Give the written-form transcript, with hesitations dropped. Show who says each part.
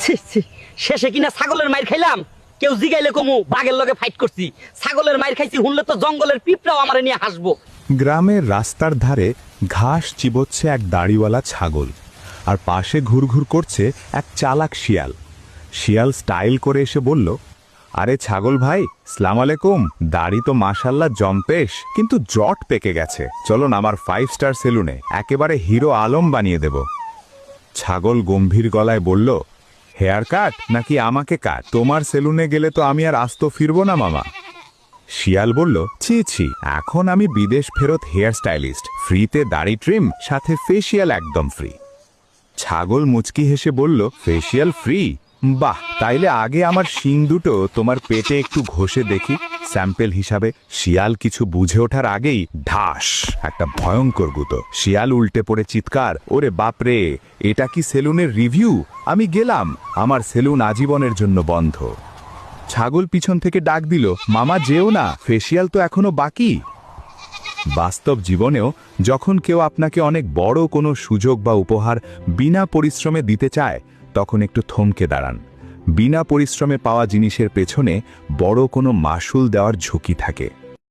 Speaker 1: ছি ছি, শেষে কিনা ছাগলের মাইর খাইলাম। কেউ জিগাইলে কমু বাঘের লগে ফাইট করছি, ছাগলের মাইর খাইছি শুনলে তো জঙ্গলের পিঁপড়াও আমারে নিয়ে হাসবো।
Speaker 2: গ্রামের রাস্তার ধারে ঘাস চিবোচ্ছে এক দাড়িওয়ালা ছাগল, আর পাশে ঘুরঘুর করছে এক চালাক শিয়াল। শিয়াল স্টাইল করে এসে বলল, আরে ছাগল ভাই, সালাম আলাইকুম। দাড়ি তো মাশাল্লাহ জম্পেশ, কিন্তু জট পেকে গেছে। চলুন আমার 5 স্টার সেলুনে, একেবারে হিরো আলম বানিয়ে দেব। ছাগল গম্ভীর গলায় বলল, হেয়ার কাট নাকি আমাকে কাট? তোমার সেলুনে গেলে তো আমি আর আস্ত ফিরবো না মামা। শিয়াল বলল, ছি ছি, এখন আমি বিদেশ ফেরত হেয়ার স্টাইলিস্ট, ফ্রিতে দাড়ি ট্রিম, সাথে ফেসিয়াল একদম ফ্রি। ছাগল মুচকি হেসে বলল, ফেসিয়াল ফ্রি? বাহ, তাইলে আগে আমার শিং দুটো তোমার পেটে একটু ঘষে দেখি স্যাম্পল হিসাবে। শিয়াল কিছু বুঝে ওঠার আগেই ঢাস একটা ভয়ঙ্কর গুঁতো। শিয়াল উল্টে পড়ে চিৎকার, ওরে বাপরে, এটা কি সেলুনের রিভিউ? আমি গেলাম, আমার সেলুন আজীবনের জন্য বন্ধ। ছাগল পিছন থেকে ডাক দিল, মামা যেও না, ফেসিয়াল তো এখনো বাকি। বাস্তব জীবনেও যখন কেউ আপনাকে অনেক বড় কোনো সুযোগ বা উপহার বিনা পরিশ্রমে দিতে চায়, তখন একটু থমকে দাঁড়ান। বিনা পরিশ্রমে পাওয়া জিনিসের পেছনে বড় কোনো মাসুল দেওয়ার ঝুঁকি থাকে।